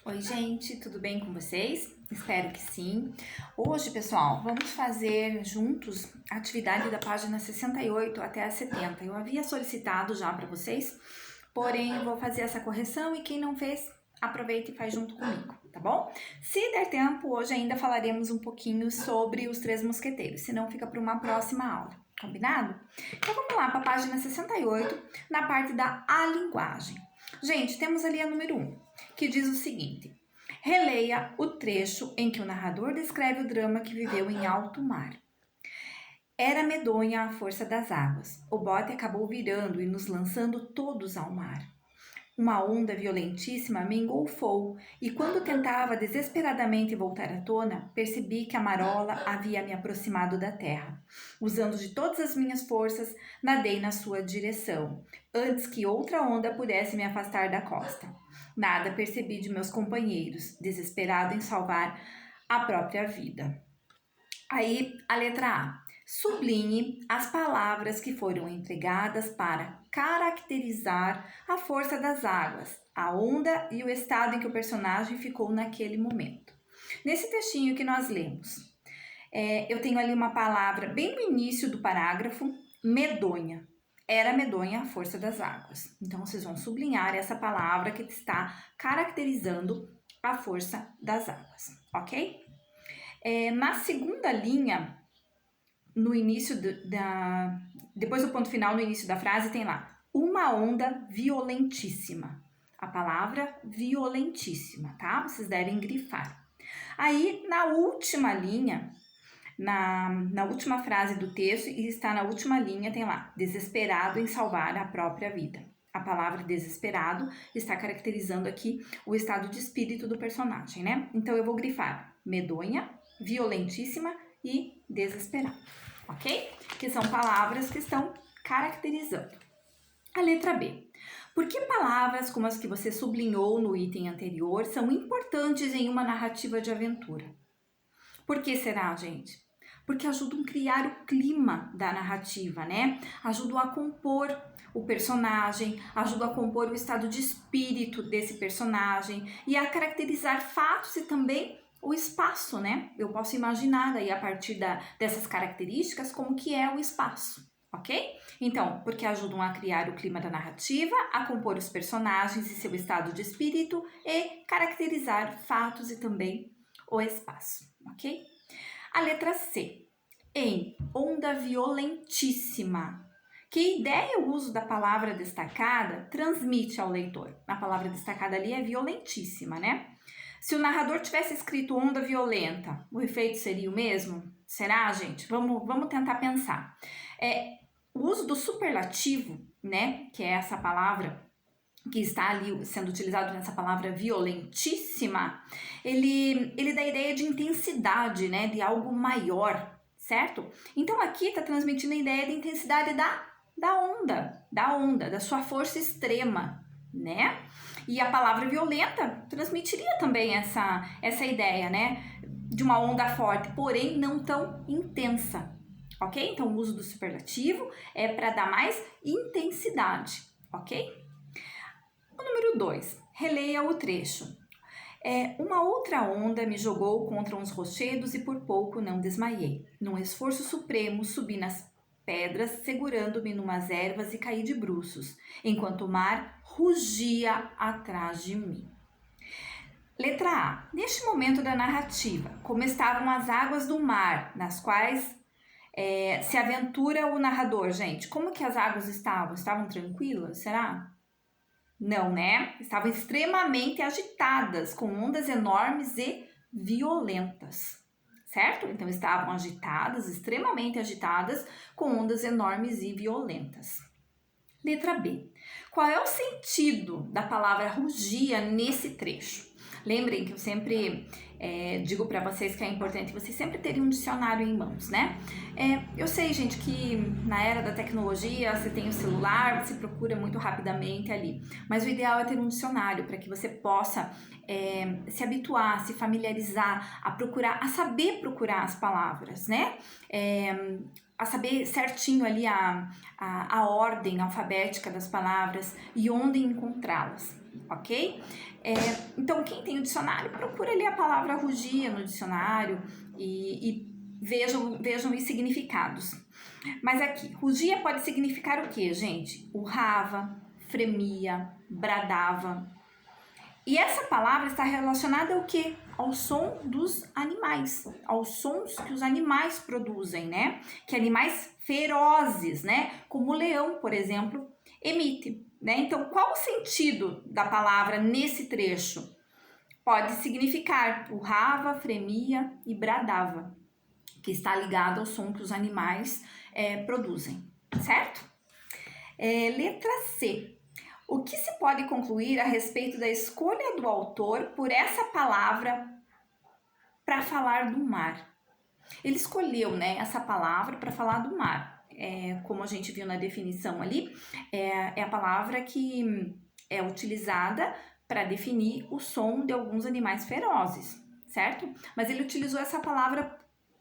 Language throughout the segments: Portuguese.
Oi, gente, tudo bem com vocês? Espero que sim. Hoje, pessoal, vamos fazer juntos a atividade da página 68 até a 70. Eu havia solicitado já para vocês, porém vou fazer essa correção e quem não fez, aproveita e faz junto comigo, tá bom? Se der tempo, hoje ainda falaremos um pouquinho sobre os Três Mosqueteiros, senão fica para uma próxima aula, combinado? Então vamos lá para a página 68, na parte da a linguagem. Gente, temos ali a número 1, que diz o seguinte: releia o trecho em que o narrador descreve o drama que viveu em alto mar. Era medonha a força das águas. O bote acabou virando e nos lançando todos ao mar. Uma onda violentíssima me engolfou, e quando tentava desesperadamente voltar à tona, percebi que a marola havia me aproximado da terra. Usando de todas as minhas forças, nadei na sua direção, antes que outra onda pudesse me afastar da costa. Nada percebi de meus companheiros, desesperado em salvar a própria vida. Aí, a letra A. Sublinhe as palavras que foram empregadas para caracterizar a força das águas, a onda e o estado em que o personagem ficou naquele momento. Nesse textinho que nós lemos, eu tenho ali uma palavra bem no início do parágrafo, medonha. Era medonha a força das águas. Então, vocês vão sublinhar essa palavra que está caracterizando a força das águas, ok? Na segunda linha, no início depois do ponto final, no início da frase, tem lá, uma onda violentíssima. A palavra violentíssima, tá? Vocês devem grifar. Aí, na última linha, na última frase do texto, e está na última linha, tem lá, desesperado em salvar a própria vida. A palavra desesperado está caracterizando aqui o estado de espírito do personagem, né? Então, eu vou grifar medonha, violentíssima e desesperado, ok? Que são palavras que estão caracterizando. A letra B. Por que palavras como as que você sublinhou no item anterior são importantes em uma narrativa de aventura? Por que será, gente? Porque ajudam a criar o clima da narrativa, né? Ajudam a compor o personagem, ajudam a compor o estado de espírito desse personagem e a caracterizar fatos e também o espaço, né? Eu posso imaginar aí a partir dessas características como que é o espaço, ok? Então, porque ajudam a criar o clima da narrativa, a compor os personagens e seu estado de espírito e caracterizar fatos e também o espaço, ok? A letra C. Em onda violentíssima. Que ideia o uso da palavra destacada transmite ao leitor? A palavra destacada ali é violentíssima, né? Se o narrador tivesse escrito onda violenta, o efeito seria o mesmo? Será, gente? Vamos tentar pensar. O uso do superlativo, né, que é essa palavra que está ali sendo utilizado nessa palavra violentíssima, ele dá a ideia de intensidade, né, de algo maior, certo? Então aqui está transmitindo a ideia de intensidade da onda, da sua força extrema, né? E a palavra violenta transmitiria também essa ideia, né, de uma onda forte, porém não tão intensa, ok? Então o uso do superlativo é para dar mais intensidade, ok? O número 2, releia o trecho. Uma outra onda me jogou contra uns rochedos e por pouco não desmaiei. Num esforço supremo, subi nas pedras, segurando-me numas ervas e caí de bruços, enquanto o mar rugia atrás de mim. Letra A. Neste momento da narrativa, como estavam as águas do mar, nas quais se aventura o narrador, gente? Como que as águas estavam? Estavam tranquilas? Será? Não, né? Estavam extremamente agitadas, com ondas enormes e violentas, certo? Então, estavam agitadas, extremamente agitadas, com ondas enormes e violentas. Letra B. Qual é o sentido da palavra rugia nesse trecho? Lembrem que eu sempre digo para vocês que é importante vocês sempre terem um dicionário em mãos, né? Eu sei, gente, que na era da tecnologia você tem o celular, você procura muito rapidamente ali, mas o ideal é ter um dicionário para que você possa se habituar, se familiarizar, a procurar, a saber procurar as palavras, né? A saber certinho ali a ordem alfabética das palavras e onde encontrá-las, ok? Então, quem tem o dicionário, procura ali a palavra rugia no dicionário e vejam os significados. Mas aqui, rugia pode significar o que, gente? Urrava, fremia, bradava. E essa palavra está relacionada ao quê? Ao som dos animais, aos sons que os animais produzem, né? Que animais ferozes, né? Como o leão, por exemplo, emite, né? Então, qual o sentido da palavra nesse trecho? Pode significar urrava, fremia e bradava, que está ligado ao som que os animais produzem, certo? Letra C. O que se pode concluir a respeito da escolha do autor por essa palavra para falar do mar? Ele escolheu, né, essa palavra para falar do mar. Como a gente viu na definição ali, é a palavra que é utilizada para definir o som de alguns animais ferozes, certo? Mas ele utilizou essa palavra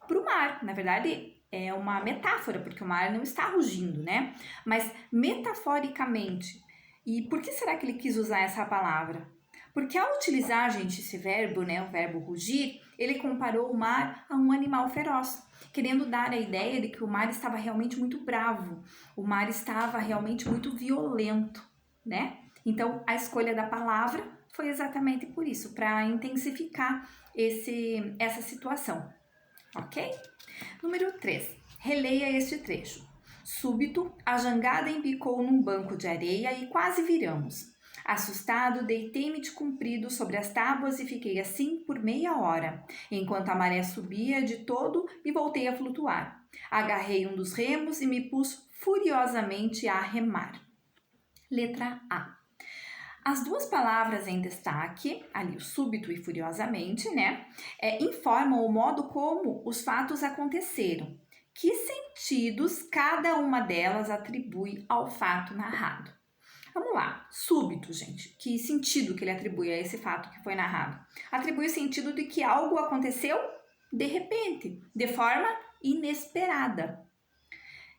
para o mar. Na verdade, é uma metáfora, porque o mar não está rugindo, né? Mas metaforicamente. E por que será que ele quis usar essa palavra? Porque ao utilizar, gente, esse verbo, né, o verbo rugir, ele comparou o mar a um animal feroz, querendo dar a ideia de que o mar estava realmente muito bravo, o mar estava realmente muito violento, né? Então, a escolha da palavra foi exatamente por isso, para intensificar essa situação, ok? Número 3. Releia este trecho. Súbito, a jangada embicou num banco de areia e quase viramos. Assustado, deitei-me de comprido sobre as tábuas e fiquei assim por meia hora, enquanto a maré subia de todo e voltei a flutuar. Agarrei um dos remos e me pus furiosamente a remar. Letra A. As duas palavras em destaque, ali o súbito e furiosamente, né, informam o modo como os fatos aconteceram. Que sentidos cada uma delas atribui ao fato narrado? Vamos lá, súbito, gente. Que sentido que ele atribui a esse fato que foi narrado? Atribui o sentido de que algo aconteceu de repente, de forma inesperada.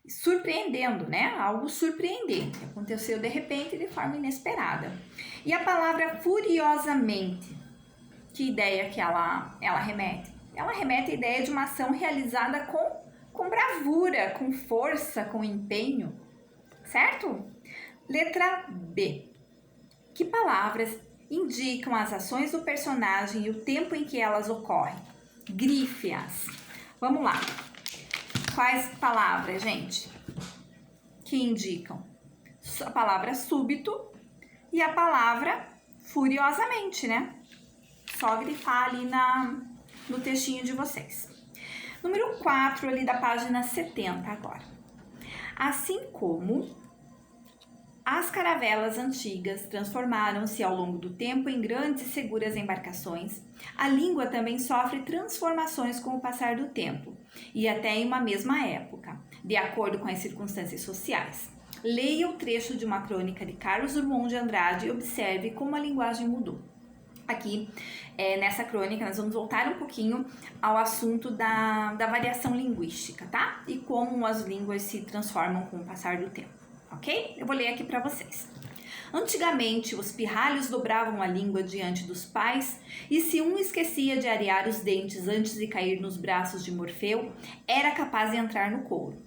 Surpreendendo, né? Algo surpreendente. Aconteceu de repente, de forma inesperada. E a palavra furiosamente, que ideia que ela remete? Ela remete à ideia de uma ação realizada com bravura, com força, com empenho, certo? Letra B. Que palavras indicam as ações do personagem e o tempo em que elas ocorrem? Grife-as. Vamos lá. Quais palavras, gente, que indicam? A palavra súbito e a palavra furiosamente, né? Só grifar ali no textinho de vocês. Número 4, ali da página 70 agora. Assim como as caravelas antigas transformaram-se ao longo do tempo em grandes e seguras embarcações, a língua também sofre transformações com o passar do tempo, e até em uma mesma época, de acordo com as circunstâncias sociais. Leia o trecho de uma crônica de Carlos Drummond de Andrade e observe como a linguagem mudou. Aqui, nessa crônica, nós vamos voltar um pouquinho ao assunto da variação linguística, tá? E como as línguas se transformam com o passar do tempo, ok? Eu vou ler aqui para vocês. Antigamente, os pirralhos dobravam a língua diante dos pais e se um esquecia de arear os dentes antes de cair nos braços de Morfeu, era capaz de entrar no couro.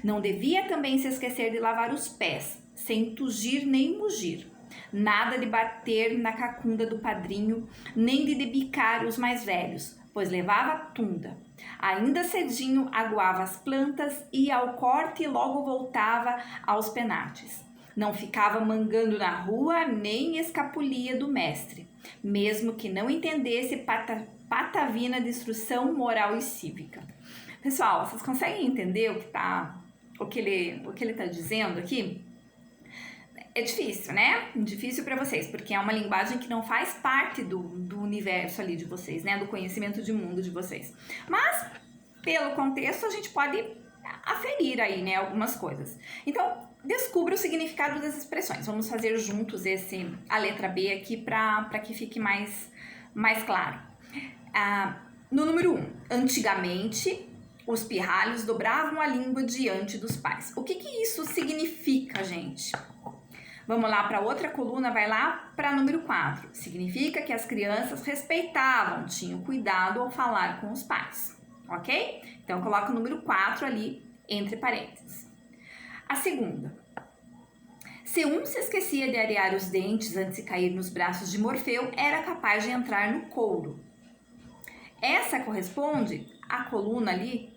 Não devia também se esquecer de lavar os pés, sem tugir nem mugir. Nada de bater na cacunda do padrinho, nem de debicar os mais velhos, pois levava tunda. Ainda cedinho aguava as plantas, ia ao corte e logo voltava aos penates. Não ficava mangando na rua, nem escapulia do mestre, mesmo que não entendesse patavina de instrução moral e cívica. Pessoal, vocês conseguem entender o que ele está dizendo aqui? É difícil, né? Difícil para vocês, porque é uma linguagem que não faz parte do universo ali de vocês, né? Do conhecimento de mundo de vocês. Mas, pelo contexto, a gente pode aferir aí, né? Algumas coisas. Então, descubra o significado das expressões. Vamos fazer juntos a letra B aqui para que fique mais claro. No número 1, antigamente, os pirralhos dobravam a língua diante dos pais. O que isso significa, gente? Vamos lá para outra coluna, vai lá para número 4. Significa que as crianças respeitavam, tinham cuidado ao falar com os pais, ok? Então, coloca o número 4 ali entre parênteses. A segunda. Se um se esquecia de arear os dentes antes de cair nos braços de Morfeu, era capaz de entrar no couro. Essa corresponde à coluna ali,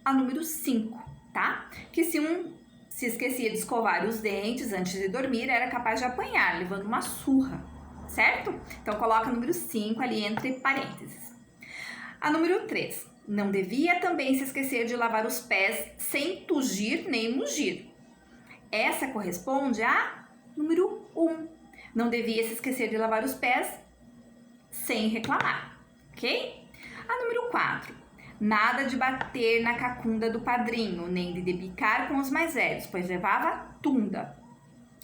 a número 5, tá? Que se um se esquecia de escovar os dentes antes de dormir, era capaz de apanhar, levando uma surra, certo? Então, coloca o número 5 ali entre parênteses. A número 3. Não devia também se esquecer de lavar os pés sem tugir nem mugir. Essa corresponde a número 1. Não devia se esquecer de lavar os pés sem reclamar, ok? A número 4. Nada de bater na cacunda do padrinho, nem de debicar com os mais velhos, pois levava tunda.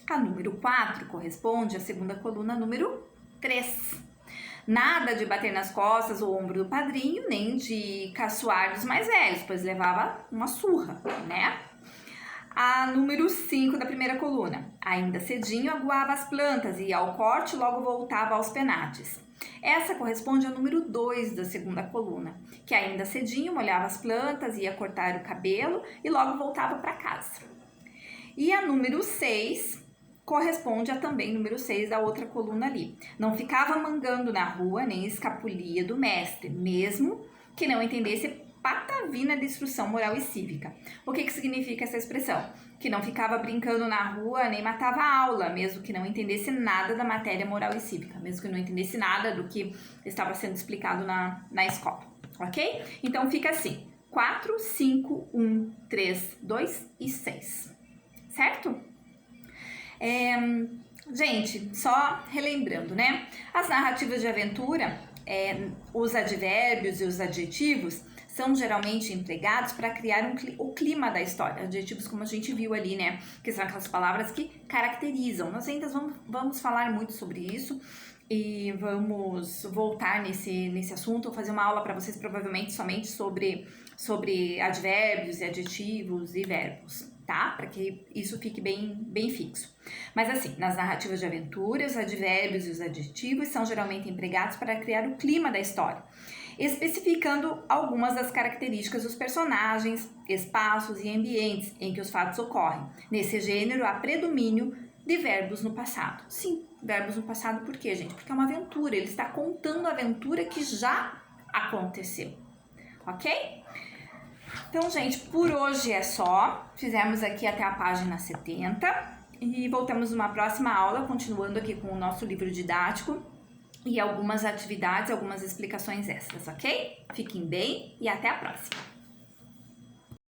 A número 4 corresponde à segunda coluna, número 3. Nada de bater nas costas ou ombro do padrinho, nem de caçoar dos mais velhos, pois levava uma surra, né? A número 5 da primeira coluna. Ainda cedinho aguava as plantas e ao corte logo voltava aos penates. Essa corresponde ao número 2 da segunda coluna, que ainda cedinho molhava as plantas, ia cortar o cabelo e logo voltava para casa. E a número 6 corresponde a também número 6 da outra coluna ali. Não ficava mangando na rua, nem escapulia do mestre, mesmo que não entendesse patavina de instrução moral e cívica. O que significa essa expressão? Que não ficava brincando na rua, nem matava a aula, mesmo que não entendesse nada da matéria moral e cívica, mesmo que não entendesse nada do que estava sendo explicado na escola, ok? Então, fica assim, 4, 5, 1, 3, 2 e 6, certo? Gente, só relembrando, né? As narrativas de aventura, os advérbios e os adjetivos são geralmente empregados para criar o clima da história. Adjetivos, como a gente viu ali, né? Que são aquelas palavras que caracterizam. Nós ainda vamos falar muito sobre isso e vamos voltar nesse assunto. Vou fazer uma aula para vocês, provavelmente, somente sobre advérbios e adjetivos e verbos, tá? Para que isso fique bem fixo. Mas assim, nas narrativas de aventura, os advérbios e os adjetivos são geralmente empregados para criar o clima da história, especificando algumas das características dos personagens, espaços e ambientes em que os fatos ocorrem. Nesse gênero, há predomínio de verbos no passado. Sim, verbos no passado por quê, gente? Porque é uma aventura, ele está contando a aventura que já aconteceu, ok? Então, gente, por hoje é só. Fizemos aqui até a página 70 e voltamos numa próxima aula, continuando aqui com o nosso livro didático e algumas atividades, algumas explicações extras, ok? Fiquem bem e até a próxima!